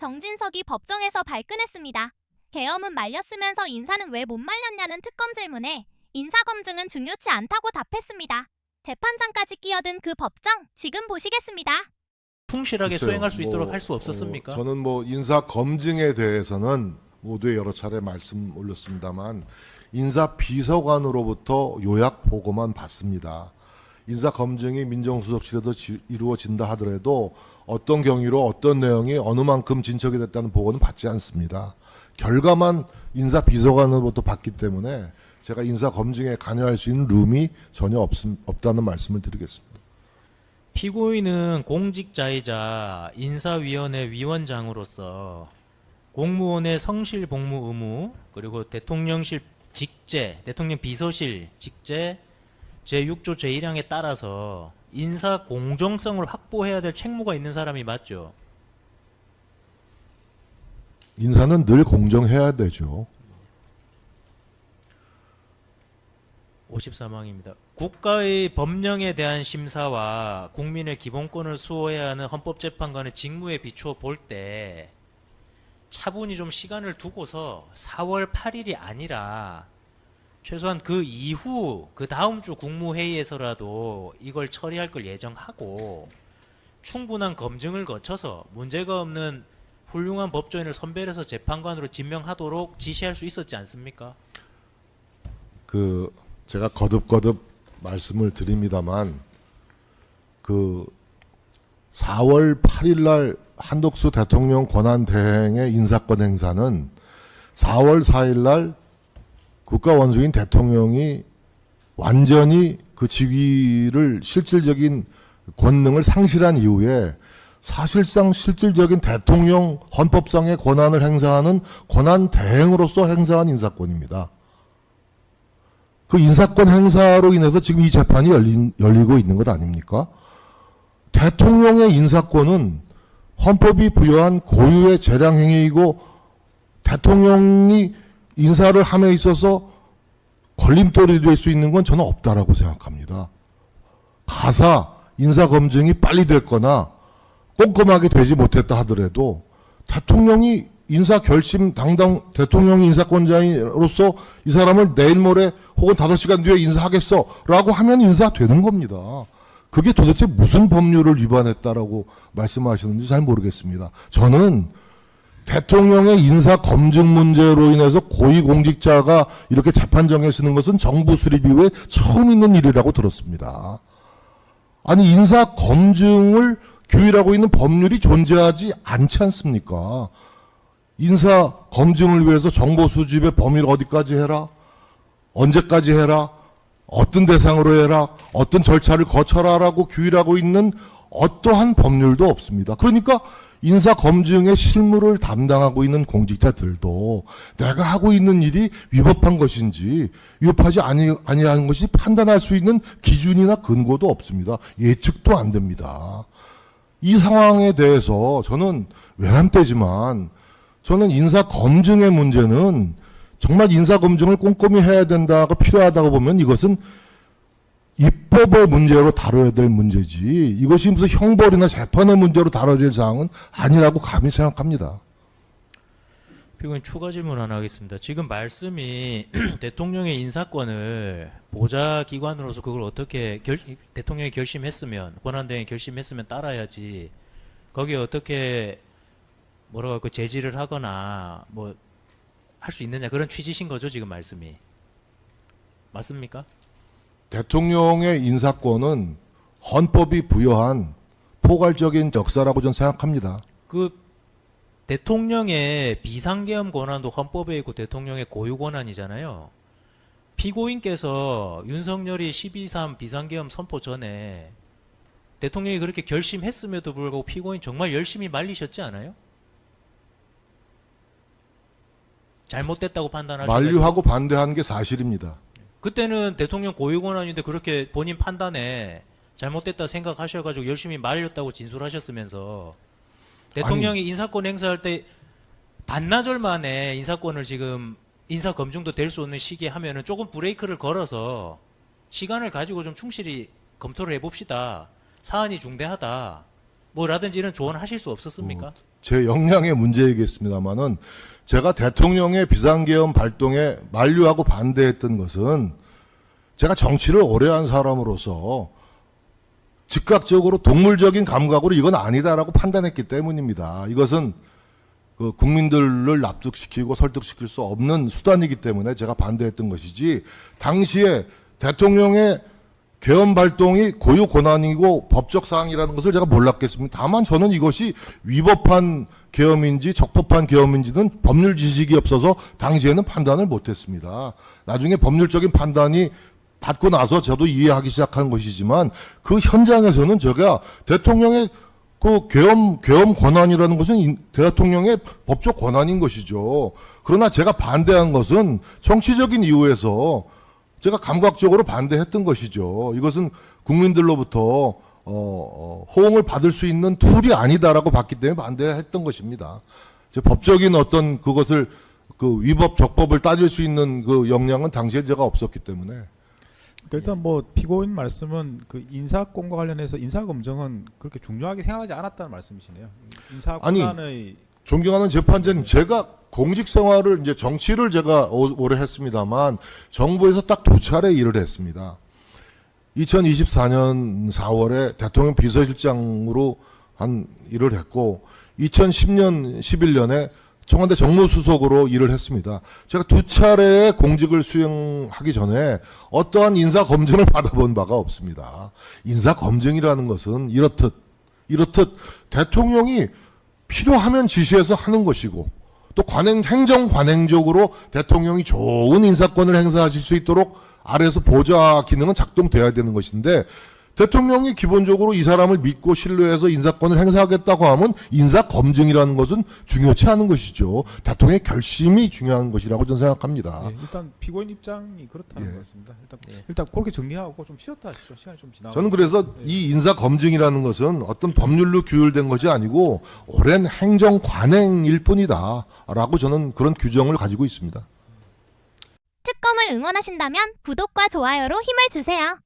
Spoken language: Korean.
정진석이 법정에서 발끈했습니다. 계엄은 말렸으면서 인사는 왜 못 말렸냐는 특검 질문에 인사검증은 중요치 않다고 답했습니다. 재판장까지 끼어든 그 법정, 지금 보시겠습니다. 충실하게 글쎄요, 수행할 수 있도록 할 수 없었습니까? 저는 인사 검증에 대해서는 모두에 여러 차례 말씀 올렸습니다만 인사 비서관으로부터 요약 보고만 받습니다. 인사 검증이 민정수석실에서 이루어진다 하더라도 어떤 경위로 어떤 내용이 어느 만큼 진척이 됐다는 보고는 받지 않습니다. 결과만 인사 비서관으로부터 받기 때문에 제가 인사 검증에 관여할 수 있는 룸이 전혀 없다는 말씀을 드리겠습니다. 피고인은 공직자이자 인사위원회 위원장으로서 공무원의 성실 복무 의무 그리고 대통령실 직제, 대통령 비서실 직제 제6조 제1항에 따라서 인사 공정성을 확보해야 될 책무가 있는 사람이 맞죠? 인사는 늘 공정해야 되죠. 54망입니다. 국가의 법령에 대한 심사와 국민의 기본권을 수호해야 하는 헌법재판관의 직무에 비추어 볼 때 차분히 좀 시간을 두고서 4월 8일이 아니라 최소한 그 이후 그 다음 주 국무회의에서라도 이걸 처리할 걸 예정하고 충분한 검증을 거쳐서 문제가 없는 훌륭한 법조인을 선별해서 재판관으로 임명하도록 지시할 수 있었지 않습니까? 제가 거듭 말씀을 드립니다만 4월 8일 날 한덕수 대통령 권한 대행의 인사권 행사는 4월 4일 날 국가원수인 대통령이 완전히 그 직위를 실질적인 권능을 상실한 이후에 사실상 실질적인 대통령 헌법상의 권한을 행사하는 권한 대행으로서 행사한 인사권입니다. 그 인사권 행사로 인해서 지금 이 재판이 열리고 있는 것 아닙니까? 대통령의 인사권은 헌법이 부여한 고유의 재량행위이고 대통령이 인사를 함에 있어서 걸림돌이 될 수 있는 건 저는 없다라고 생각합니다. 가사 인사검증이 빨리 됐거나 꼼꼼하게 되지 못했다 하더라도 대통령이 당당 대통령이 인사권자로서 이 사람을 내일 모레 혹은 5시간 뒤에 인사하겠어 라고 하면 인사되는 겁니다. 그게 도대체 무슨 법률을 위반했다라고 말씀하시는지 잘 모르겠습니다. 저는 대통령의 인사 검증 문제로 인해서 고위공직자가 이렇게 재판정에 서는 것은 정부 수립 이후에 처음 있는 일이라고 들었습니다. 아니 인사 검증을 규율하고 있는 법률이 존재하지 않지 않습니까? 인사 검증을 위해서 정보 수집의 범위를 어디까지 해라? 언제까지 해라? 어떤 대상으로 해라? 어떤 절차를 거쳐라라고 규율하고 있는 어떠한 법률도 없습니다. 그러니까 인사 검증의 실무를 담당하고 있는 공직자들도 내가 하고 있는 일이 위법한 것인지 위법하지 아니한 것이 판단할 수 있는 기준이나 근거도 없습니다. 예측도 안 됩니다. 이 상황에 대해서 저는 외람되지만 저는 인사 검증의 문제는 정말 인사 검증을 꼼꼼히 해야 된다고 필요하다고 보면 이것은 입법의 문제로 다뤄야 될 문제지 이것이 무슨 형벌이나 재판의 문제로 다뤄야 될 사항은 아니라고 감히 생각합니다. 피고인 추가 질문 하나 하겠습니다. 지금 말씀이 대통령의 인사권을 보좌기관으로서 그걸 어떻게 대통령이 결심했으면 권한대행이 결심했으면 따라야지 거기에 어떻게 뭐라고 할까 제지를 하거나 뭐 할 수 있느냐 그런 취지신 거죠 지금 말씀이 맞습니까? 대통령의 인사권은 헌법이 부여한 포괄적인 역사라고 저는 생각합니다. 그 대통령의 비상계엄 권한도 헌법에 있고 대통령의 고유 권한이잖아요. 피고인께서 윤석열이 12.3 비상계엄 선포 전에 대통령이 그렇게 결심했음에도 불구하고 피고인 정말 열심히 말리셨지 않아요? 잘못됐다고 판단하셔서 만류하고 반대한 게 사실입니다. 그때는 대통령 고유 권한인데 그렇게 본인 판단에 잘못됐다 생각하셔가지고 열심히 말렸다고 진술하셨으면서 대통령이 인사권 행사할 때 반나절 만에 인사권을 지금 인사 검증도 될 수 없는 시기에 하면은 조금 브레이크를 걸어서 시간을 가지고 좀 충실히 검토를 해봅시다. 사안이 중대하다. 뭐라든지 이런 조언하실 수 없었습니까? 제 역량의 문제이겠습니다만은 제가 대통령의 비상계엄 발동에 만류하고 반대했던 것은 제가 정치를 오래 한 사람으로서 즉각적으로 동물적인 감각으로 이건 아니다라고 판단했기 때문입니다. 이것은 그 국민들을 납득시키고 설득시킬 수 없는 수단이기 때문에 제가 반대했던 것이지, 당시에 대통령의 계엄 발동이 고유 권한이고 법적 사항이라는 것을 제가 몰랐겠습니다. 다만 저는 이것이 위법한 계엄인지 적법한 계엄인지는 법률 지식이 없어서 당시에는 판단을 못했습니다. 나중에 법률적인 판단이 받고 나서 저도 이해하기 시작한 것이지만, 그 현장에서는 제가 대통령의 그 계엄 권한이라는 것은 대통령의 법적 권한인 것이죠. 그러나 제가 반대한 것은 정치적인 이유에서 제가 감각적으로 반대했던 것이죠. 이것은 국민들로부터 호응을 받을 수 있는 툴이 아니다라고 봤기 때문에 반대했던 것입니다. 제 법적인 어떤 그것을 그 위법 적법을 따질 수 있는 그 역량은 당시에 제가 없었기 때문에. 일단 뭐 피고인 말씀은 그 인사권과 관련해서 인사검증은 그렇게 중요하게 생각하지 않았다는 말씀이시네요. 인사권의 존경하는 재판장님, 제가 공직 생활을 이제 정치를 제가 오래 했습니다만 정부에서 딱 두 차례 일을 했습니다. 2024년 4월에 대통령 비서실장으로 한 일을 했고, 2010년 11년에 청와대 정무수석으로 일을 했습니다. 제가 두 차례의 공직을 수행하기 전에 어떠한 인사 검증을 받아본 바가 없습니다. 인사 검증이라는 것은 이렇듯 대통령이 필요하면 지시해서 하는 것이고, 또 행정 관행적으로 대통령이 좋은 인사권을 행사하실 수 있도록 아래에서 보좌 기능은 작동돼야 되는 것인데, 대통령이 기본적으로 이 사람을 믿고 신뢰해서 인사권을 행사하겠다고 하면 인사 검증이라는 것은 중요치 않은 것이죠. 대통령의 결심이 중요한 것이라고 저는 생각합니다. 네, 일단 피고인 입장이 그렇다는 예. 것 같습니다. 일단 그렇게 정리하고 좀 쉬었다 하시죠. 시간이 좀 지나고. 저는 그래서 이 인사 검증이라는 것은 어떤 법률로 규율된 것이 아니고 오랜 행정 관행일 뿐이다라고 저는 그런 규정을 가지고 있습니다. 특검을 응원하신다면 구독과 좋아요로 힘을 주세요.